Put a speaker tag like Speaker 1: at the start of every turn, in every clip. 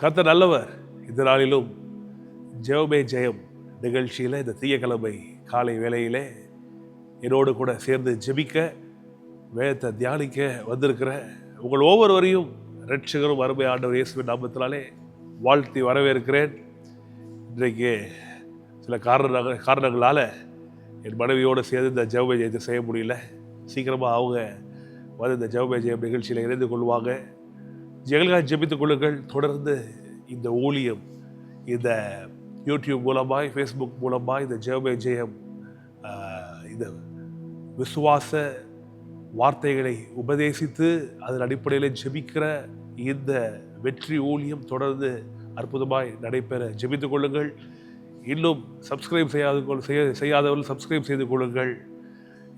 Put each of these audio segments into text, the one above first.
Speaker 1: கர்த்தர் நல்லவர். இந்த நாளிலும் ஜெபமே ஜெயம் நிகழ்ச்சியில் இந்த திங்கட்கிழமை காலை வேளையிலே என்னோடு கூட சேர்ந்து ஜெபிக்க வேதத்தை தியானிக்க வந்திருக்கிற உங்கள் ஒவ்வொருவரையும் இரட்சகரும் அருமை ஆண்டவர் இயேசுவின் நாமத்தினாலே வாழ்த்தி வரவேற்கிறேன். இன்றைக்கு சில காரணங்களால் என் மனைவியோடு சேர்ந்து இந்த ஜெபமே ஜெயத்தை செய்ய முடியல. சீக்கிரமாக அவங்க வந்து இந்த ஜெபமே ஜெயம் நிகழ்ச்சியில் இணைந்து கொள்வாங்க. எங்களுக்காக ஜெபித்துக் கொள்ளுங்கள். தொடர்ந்து இந்த ஊழியம் இந்த யூடியூப் மூலமாய் ஃபேஸ்புக் மூலமாய் இந்த ஜெபமே ஜெயம் இந்த விசுவாச வார்த்தைகளை உபதேசித்து அதன் அடிப்படையில் ஜெபிக்கிற இந்த வெற்றி ஊழியம் தொடர்ந்து அற்புதமாய் நடைபெற ஜெபித்துக் கொள்ளுங்கள். இன்னும் சப்ஸ்கிரைப் செய்யாதவர்கள் சப்ஸ்கிரைப் செய்து கொள்ளுங்கள்.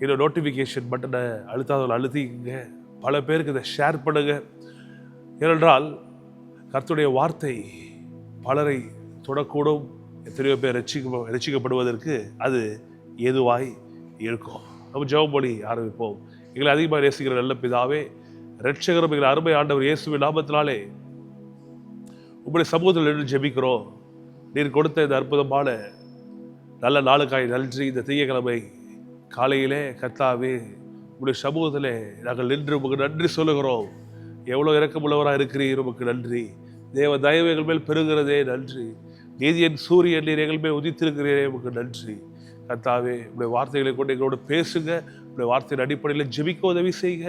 Speaker 1: இன்னும் நோட்டிஃபிகேஷன் பட்டனை அழுத்தாதவர்கள் அழுத்திங்க. பல பேருக்கு இதை ஷேர் பண்ணுங்க. ஏனென்றால் கர்த்தருடைய வார்த்தை பலரை தொடக்கூடும். எத்தனையோ பேர் ரட்சிக்கப்படுவதற்கு அது ஏதுவாய் இருக்கும். நம்ம ஜெபம் பண்ணி ஆரம்பிப்போம். எங்களை அதிகமாக நேசிக்கிற நல்ல பிதாவே, இரட்சகரும் எங்களை அருமை ஆண்டவர் இயேசுவின் நாமத்தினாலே உங்களுடைய சமூகத்தில் நின்று ஜெபிக்கிறோம். நீர் கொடுத்த இந்த அற்புதமான நல்ல நாளுக்காய் நன்றி. இந்த திங்கட்கிழமை காலையிலே கர்த்தாவே உங்களுடைய சமூகத்திலே நாங்கள் நின்று உங்களுக்கு நன்றி சொல்லுகிறோம். எவ்வளோ இரக்கமுள்ளவராக இருக்கிறீர், உமக்கு நன்றி. தேவ தயவு எங்கள் மேல் பெறுகிறதே நன்றி. நீதியின் சூரியன் நீர் எங்கள் மேல் உதித்திருக்கிறீரே, உமக்கு நன்றி. கர்த்தாவே உங்களுடைய வார்த்தைகளை கொண்டு எங்களோடு பேசுங்க. உங்களுடைய வார்த்தையின் அடிப்படையில் ஜெபிக்க உதவி செய்க.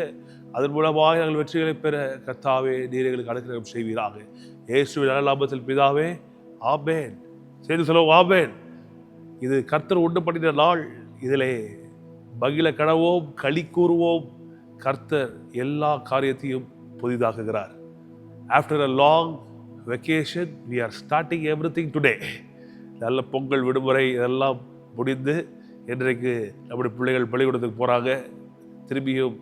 Speaker 1: அதன் மூலமாக நாங்கள் வெற்றிகளை பெற கர்த்தாவே நீர் எங்களுக்கு அனுக்கிரகம் செய்வீராக. இயேசுவின் நல்ல நாமத்தில் பிதாவே, ஆமென். சரி சொல்லுவோம், ஆமென். இது கர்த்தர் உண்டு பண்ணின நாள். இதிலே மகிழ கனவோம், களி கூறுவோம். கர்த்தர் எல்லா காரியத்தையும் புதிதாக்குகிறார். After a long vacation we are starting everything today. நல்ல பொங்கல் விடுமுறை இதெல்லாம் முடிந்து இன்றைக்கு நம்முடைய பிள்ளைகள் பள்ளிக்கூடத்துக்கு போகிறாங்க. திரும்பியும்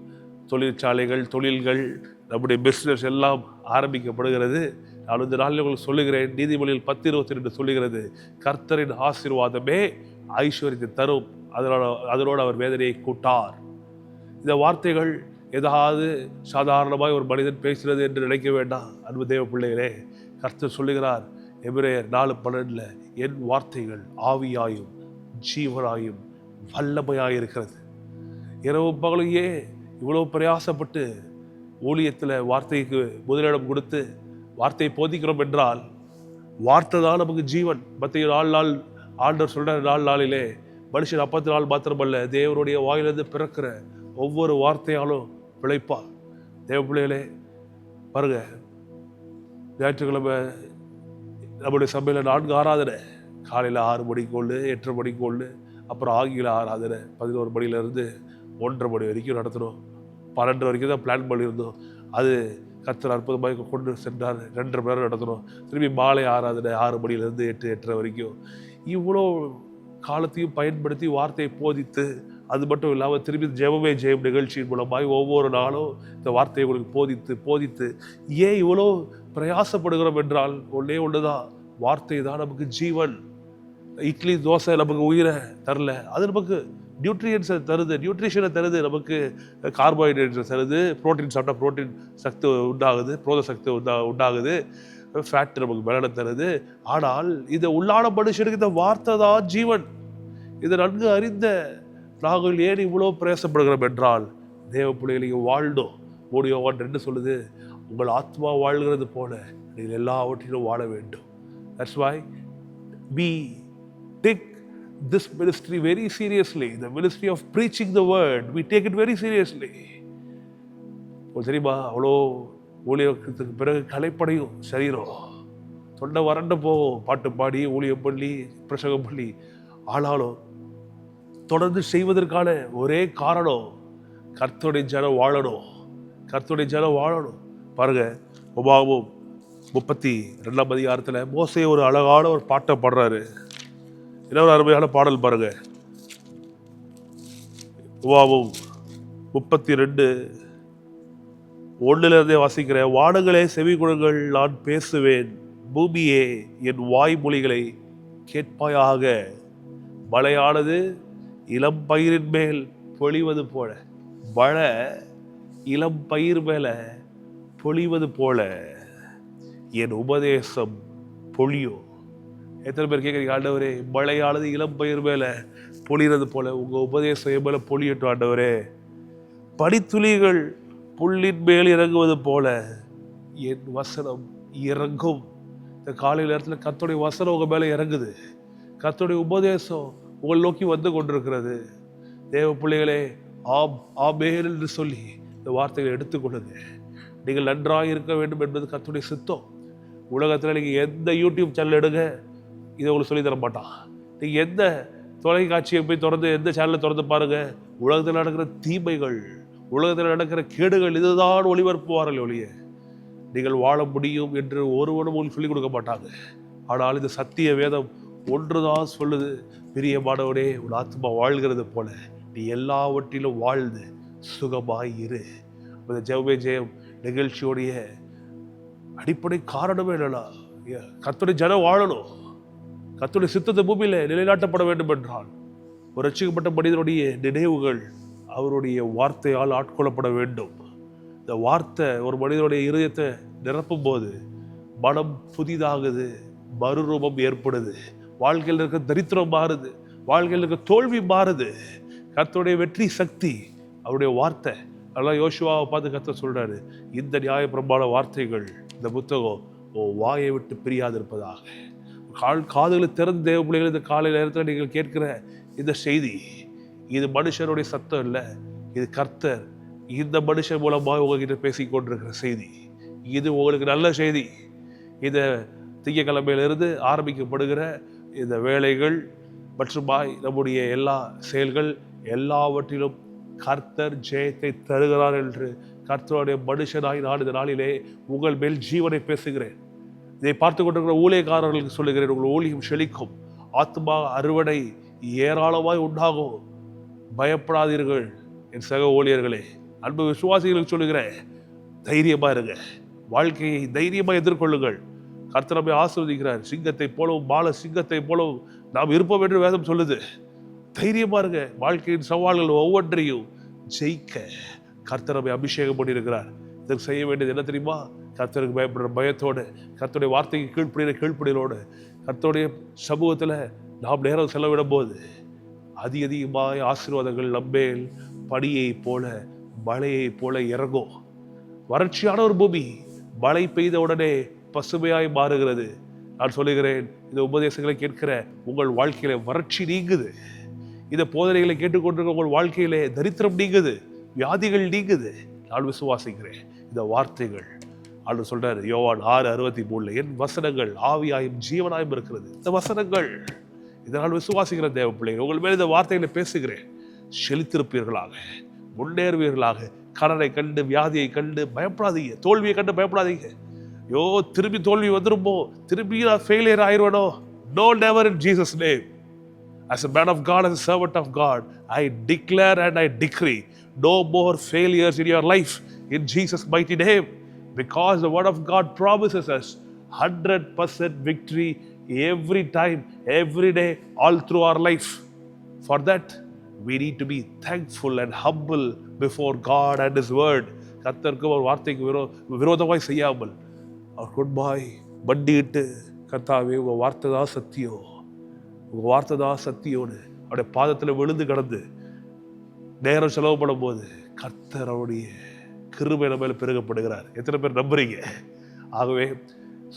Speaker 1: தொழிற்சாலைகள், தொழில்கள், நம்முடைய பிஸ்னஸ் எல்லாம் ஆரம்பிக்கப்படுகிறது. நான் இந்த நாளில் உங்களுக்கு சொல்லுகிறேன், நீதிமொழியில் 10:22 சொல்லுகிறது, கர்த்தரின் ஆசீர்வாதமே ஐஸ்வர்யத்தை தரும், அதனோடு அவர் வேதனையை கூட்டார். இந்த வார்த்தைகள் ஏதாவது சாதாரணமாக ஒரு மனிதன் பேசுகிறது என்று நினைக்க வேண்டாம். அன்பு தேவ பிள்ளைகளே, கர்த்தர் சொல்லுகிறார் எபிரேயர் 4:12, என் வார்த்தைகள் ஆவியாயும் ஜீவனாயும் வல்லமையாயிருக்கிறது. இரவு பகலையே இவ்வளோ பிரயாசப்பட்டு ஊழியத்தில் வார்த்தைக்கு முதலிடம் கொடுத்து வார்த்தையை போதிக்கிறோம் என்றால் வார்த்தை தான் நமக்கு ஜீவன். மற்ற 4 நாள் ஆண்டவர் சொல்கிற 4 நாளிலே மனுஷன் 40 நாள் மாத்திரமல்ல, தேவனுடைய வாயிலிருந்து பிறக்கிற ஒவ்வொரு வார்த்தையாலும் பிழைப்பார். தேவ பிள்ளைகளே பாருங்க, ஞாயிற்றுக்கிழமை நம்முடைய சபையில் 4 ஆராதனை. காலையில் 6 மணிக்கோள், 8:30 மணிக்கோள், அப்புறம் ஆங்கில ஆராதனை 11 மணிலேருந்து 1:30 மணி வரைக்கும் நடத்தணும். 12 வரைக்கும் தான் பிளான் பண்ணியிருந்தோம். அது கர்த்தர் அற்புதமாக கொண்டு சென்றார். 2:30 மணி நேரம் நடத்தணும். திரும்பி மாலை ஆராதனை 6 மணிலேருந்து 8:30 வரைக்கும். இவ்வளோ காலத்தையும் பயன்படுத்தி வார்த்தையை போதித்து, அது மட்டும் இல்லாமல் திரும்பி ஜெபமே ஜெயம் நிகழ்ச்சியின் மூலமாக ஒவ்வொரு நாளும் இந்த வார்த்தையை உங்களுக்கு போதித்து ஏன் இவ்வளோ பிரயாசப்படுகிறோம் என்றால் ஒன்றே ஒன்று தான், வார்த்தை தான் நமக்கு ஜீவன். இட்லி தோசை நமக்கு உயிரை தரல, அது நமக்கு நியூட்ரியன்ஸை தருது, நியூட்ரிஷனை தருது, நமக்கு கார்போஹைட்ரேட்ஸை தருது. புரோட்டீன் சாப்பிட்டா புரோட்டீன் சக்தி உண்டாகுது, புரோத சக்தி உண்டாகுது. ஃபேட் நமக்கு பலனை தருது. ஆனால் இதை உள்ளான மனுஷனுக்கு இந்த வார்த்தை தான் ஜீவன். இதை நன்கு அறிந்த நாங்கள் ஏன் இவ்வளோ பிரயாசப்படுகிறோம் என்றால், தேவ பிள்ளைகளையும் வாழ்ந்தோம். 3 யோவான் 2 சொல்லுது, உங்கள் ஆத்மா வாழ்கிறது போல நீங்கள் எல்லாவற்றிலும் வாழ வேண்டும். That's why we take this ministry very seriously. The ministry of preaching the word, we take it very seriously. தெரியுமா, அவ்வளோ ஊழியத்துக்கு பிறகு கலைப்படையும் சரீரம், தொண்டை வறண்டு போகும், பாட்டு பாடி ஊழியம் பண்ணி பிரசங்கம் பண்ணி. ஆனாலும் தொடர்ந்து செய்வதற்கான ஒரே காரணம், கர்த்தருடைய ஜனம் வாழணும், கர்த்தருடைய ஜனம் வாழணும். பாருங்க, உபாகமம் 32ஆம் அதிகாரத்தில் மோசே ஒரு அழகான ஒரு பாட்டை பாடுறாரு. இன்னொரு அருமையான பாடல் பாருங்க. உபாகமம் 32:1 வாசிக்கிறேன். வானங்களே செவி கொடுங்கள், நான் பேசுவேன், பூமியே என் வாய்மொழிகளை கேட்பாயாக. மழையானது இளம் பயிரின் மேல் பொழிவது போல, மழை இளம் பயிர் மேல பொழிவது போல என் உபதேசம் பொழியும். எத்தனை பேர் கேட்குறீங்க, ஆண்டவரே மழையானது இளம் பயிர் மேல பொழிகிறது போல உங்க உபதேசம் என் மேல பொழியட்டும் ஆண்டவரே. பனித்துளிகள் புல்லின் மேல் இறங்குவது போல என் வசனம் இறங்கும். இந்த காலை நேரத்தில் கர்த்தருடைய வசனம் உங்க மேல இறங்குது. கர்த்தருடைய உபதேசம் உங்களை நோக்கி வந்து கொண்டிருக்கிறது. தேவ பிள்ளைகளே, ஆமென் என்று சொல்லி இந்த வார்த்தைகளை எடுத்துக்கொள்ளுங்க. நீங்கள் நன்றாக இருக்க வேண்டும் என்பது கர்த்தருடைய சித்தம். உலகத்தில் நீங்கள் எந்த யூடியூப் சேனல் எடுங்க, இதை உங்களுக்கு சொல்லி தர மாட்டான். நீங்கள் எந்த தொலைக்காட்சியை போய் திறந்து எந்த சேனலை திறந்து பாருங்க, உலகத்தில் நடக்கிற தீமைகள், உலகத்தில் நடக்கிற கேடுகள் இதுதான் ஒளிபரப்புவார்கள் ஒழிய நீங்கள் வாழ முடியும் என்று ஒருவனும் உங்களுக்கு சொல்லிக் கொடுக்க மாட்டாங்க. ஆனால் இந்த சத்திய வேதம் ஒன்றுதான் சொல்லுது, பிரியமானவனே உன் ஆத்மா வாழ்கிறது போல நீ எல்லாவற்றிலும் வாழ்ந்து சுகமாய் இரு. இந்த ஜெபமே ஜெயம் நிகழ்ச்சியோடைய அடிப்படை காரணமே என்னன்னா, கர்த்தருடைய ஜனம் வாழணும். கர்த்தருடைய சித்தத்தை பூமியில நிலைநாட்டப்பட வேண்டும் என்றால் ஒரு ரட்சிக்கப்பட்ட மனிதனுடைய நினைவுகள் அவருடைய வார்த்தையால் ஆட்கொள்ளப்பட வேண்டும். இந்த வார்த்தை ஒரு மனிதனுடைய இருதயத்தை நிரப்பும் போது மனம் புதிதாகுது, மறுரூபம் ஏற்படுது, வாழ்க்கையில் இருக்க தரித்திரம் மாறுது, வாழ்க்கையில் இருக்க தோல்வி மாறுது. கர்த்தருடைய வெற்றி சக்தி அவருடைய வார்த்தை. அதெல்லாம் யோசுவாவை பார்த்து கர்த்தர் சொல்றாரு, இந்த நியாயப்பிரமாண வார்த்தைகள் இந்த புத்தகம் வாயை விட்டு பிரியாது இருப்பதாக. காதுகளை திறந்து தேவ பிள்ளைகள் இந்த காலை நேரத்தில் நீங்கள் கேட்கிற இந்த செய்தி, இது மனுஷனுடைய சத்தம் இல்லை, இது கர்த்தர் இந்த மனுஷன் மூலமாக உங்ககிட்ட பேசிக் கொண்டிருக்கிற செய்தி. இது உங்களுக்கு நல்ல செய்தி. இதை திங்கக்கிழமையிலிருந்து ஆரம்பிக்கப்படுகிற இந்த வேலைகள் மற்றுமாய் நம்முடைய எல்லா செயல்கள் எல்லாவற்றிலும் கர்த்தர் ஜெயத்தை தருகிறார் என்று கர்த்தருடைய மனுஷனாய் நான் இந்த நாளிலே உங்கள் மேல் ஜீவனை பேசுகிறேன். இதை பார்த்து கொண்டிருக்கிற ஊழியக்காரர்களுக்கு சொல்லுகிறேன், உங்கள் ஊழியம் செழிக்கும், ஆத்மா அறுவடை ஏராளமாய் உண்டாகும். பயப்படாதீர்கள் என் சக ஊழியர்களே. அன்பு விசுவாசிகளுக்கு சொல்லுகிறேன், தைரியமா இருங்க, வாழ்க்கையை தைரியமா எதிர்கொள்ளுங்கள். கர்த்தர் நம்மை ஆசீர்வதிக்கிறார். சிங்கத்தை போலவும் பால சிங்கத்தை போலவும் நாம் இருப்போம் என்று வேதம் சொல்லுது. தைரியமா இருங்க, வாழ்க்கையின் சவால்கள் ஒவ்வொன்றையும் ஜெயிக்க கர்த்தர் நம்மை அபிஷேகம் பண்ணியிருக்கிறார். இதற்கு செய்ய வேண்டியது என்ன தெரியுமா? கர்த்தருக்கு பயப்படுற பயத்தோடு, கர்த்தருடைய வார்த்தைக்கு கீழ்ப்படுகிற கீழ்ப்படிகளோடு, கர்த்தருடைய சமூகத்தில் நாம் நேரம் செலவிடும் போது அதிகமாய் ஆசீர்வாதங்கள் நம்மேல் பனியை போல மழையை போல இறங்கும். வறட்சியான ஒரு பூமி மழை பெய்த உடனே பசுமையாய் மாறுகிறது. நான் சொல்லுகிறேன், இந்த உபதேசங்களை கேட்கிற உங்கள் வாழ்க்கையில வறட்சி நீங்குது. இந்த போதனைகளை கேட்டுக்கொண்டிருக்க உங்கள் வாழ்க்கையிலே தரித்திரம் நீங்குது, வியாதிகள் நீங்குது. நான் விசுவாசிக்கிறேன். இந்த வார்த்தைகள் ஆண்டவர் சொல்றாரு யோவான் 6:63, என் வசனங்கள் ஆவியாயும் ஜீவனாயும் இருக்கிறது. இந்த வசனங்கள் இதனால் விசுவாசிக்கிற தேவ பிள்ளைகள் உங்கள் மேல் இந்த வார்த்தைகளை பேசுகிறேன். செழித்திருப்பீர்களாக, முன்னேறுவீர்களாக. கடனை கண்டு வியாதியை கண்டு பயப்படாதீங்க, தோல்வியை கண்டு பயப்படாதீங்க. யோ திரும்பி தோல்வி வந்துருமோ, திரும்பி நான் failure ஆயிடுவேனோ. No, never in Jesus' name. As a man of God, as a servant of God, I declare and I decree no more failures in your life in Jesus' mighty name, because the word of God promises us 100% victory every time, every day, all through our life. For that, we need to be thankful and humble before God and His word. கர்த்தருக்கு ஒரு வார்த்தைக்கு விரோதமாய் செய்யாமல் அவர் கொன்பாய் வண்டியிட்டு, கர்த்தாவே உங்க வார்த்தை தான் சத்தியம், உங்க வார்த்தை தான் சத்தியோடு அவருடைய பாதத்தில் விழுந்து கிடந்து நேரம் செலவு பண்ணும் போது கர்த்தர் அவருடைய கிருபை நம்ம மேல பெருகப்படுகிறார். எத்தனை பேர் நம்புறீங்க? ஆகவே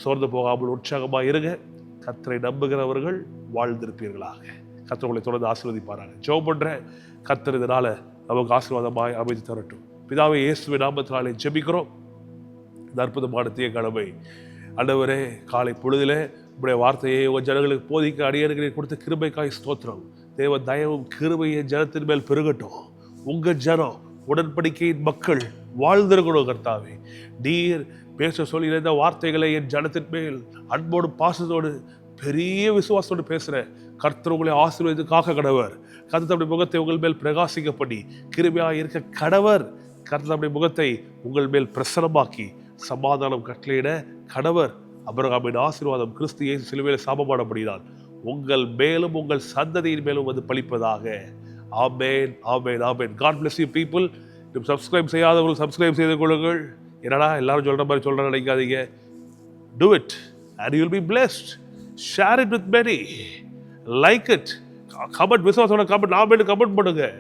Speaker 1: சோர்ந்து போகாமல் உற்சாகமாக இருங்க. கர்த்தரை நம்புகிறவர்கள் வாழ்ந்திருப்பீர்களாக. கர்த்தர் உங்களை தொடர்ந்து ஆசீர்வதிப்பாராங்க. ஜெபம் பண்றேன், கர்த்தர் இதனால நமக்கு ஆசீர்வாதமாய் அமைத்து தரட்டும். பிதாவே இயேசுவின் நாமத்தினாலே ஜெபிக்கிறோம். இந்த அற்புதமான திங்கட்கிழமை ஆண்டவரே, காலை பொழுதிலே உங்களுடைய வார்த்தையை உங்கள் ஜனங்களுக்கு போதிக்க அடியேனுக்கு கொடுத்த கிருபைக்காய் ஸ்தோத்திரம். தேவ தயவும் கிருபையை ஜனத்தின் மேல் பெருகட்டும். உங்கள் ஜனம் உடன்படிக்கையின் மக்கள் வாழ்ந்திருக்கணும். கர்த்தாவே, நீர் பேச சொல்லி இந்த வார்த்தைகளை என் ஜனத்தின் மேல் அன்போடு பாசத்தோடு பெரிய விசுவாசத்தோடு பேசுகிற கர்த்தர் உங்களை ஆசீர்வதிக்காக கடவர். கர்த்தருடைய முகத்தை உங்கள் மேல் பிரகாசிக்க பண்ணி கிருபையாக இருக்க கடவர். கர்த்தருடைய முகத்தை உங்கள் மேல் பிரசனமாக்கி சமாதானம் கட்டளையிட கடவர். அபிரகாமின் ஆசீர்வாதம் கிறிஸ்து இயேசு சிலுவையில் சாபமானபடியால் உங்கள் மேலும் உங்கள் சந்ததியின் மேலும் வந்து பலிப்பதாக. ஆமென், ஆமென், ஆமென். God bless you people. Subscribe செய்யாதவர்கள் சப்ஸ்கிரைப் செய்து கொள்ளுங்கள். என்னடா எல்லாரும் சொல்கிற மாதிரி சொல்கிறேன் நினைக்காதீங்க. Do it and you'll be blessed. Share it with many. Like it. Comment, விசுவாசோட கமெண்ட், நான் கமெண்ட் பண்ணுங்க.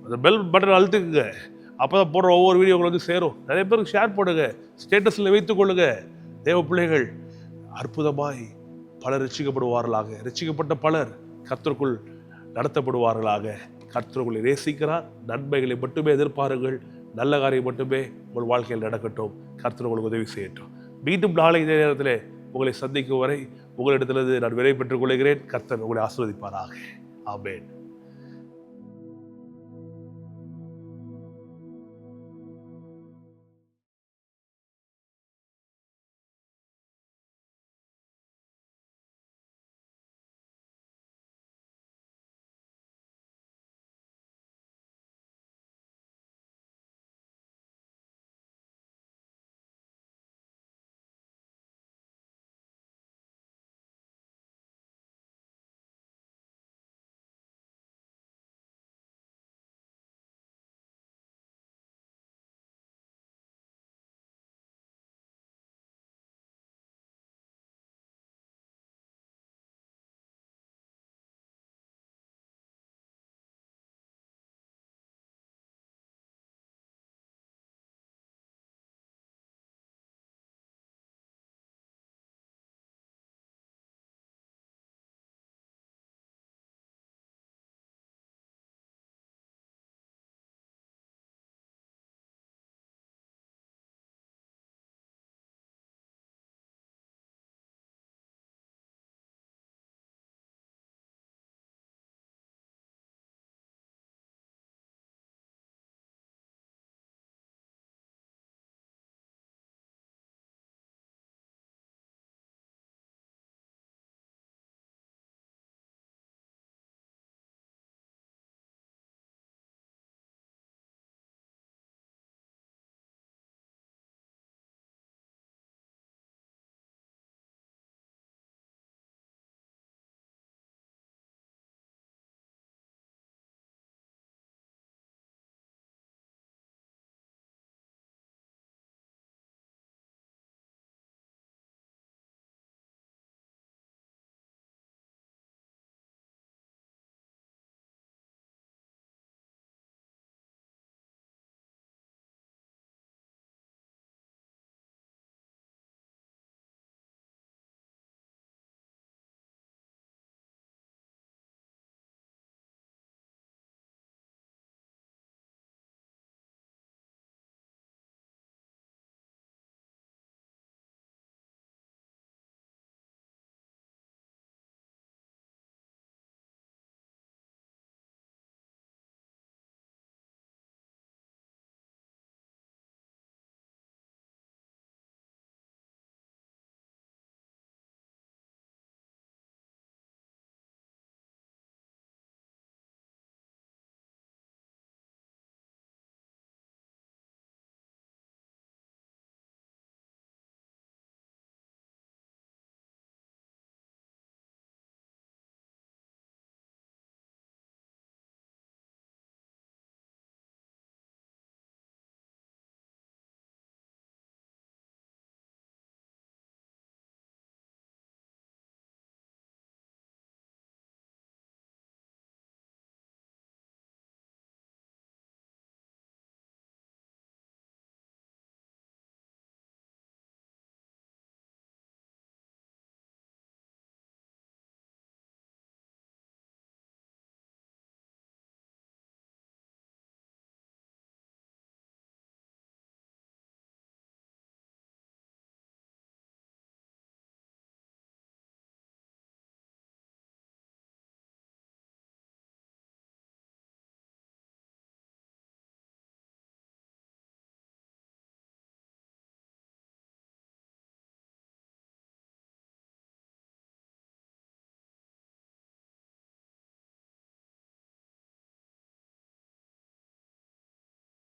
Speaker 1: அந்த பெல் பட்டன் அழுத்துக்குங்க. அப்போ தான் போடுற ஒவ்வொரு வீடியோ உங்களுக்கு சேரும். நிறைய பேருக்கு ஷேர் பண்ணுங்க, ஸ்டேட்டஸில் வைத்துக் கொள்ளுங்க. தேவ பிள்ளைகள் அற்புதமாய் பலர் ரட்சிக்கப்படுவார்களாக. ரட்சிக்கப்பட்ட பலர் கர்த்தருக்குள் நடத்தப்படுவார்களாக. கர்த்தருக்குள் நேசிக்கிறார். நன்மைகளை மட்டுமே எதிர்பாருங்கள். நல்ல காரியம் மட்டுமே உங்கள் வாழ்க்கையில் நடக்கட்டும். கர்த்தர் உங்களுக்கு உதவி செய்யட்டும். மீண்டும் நாளை இதே நேரத்தில் உங்களை சந்திக்கும் வரை உங்களிடத்திலிருந்து நான் விடை பெற்றுக் கொள்கிறேன். கர்த்தர் உங்களை ஆசீர்வதிப்பாராக. ஆமென்.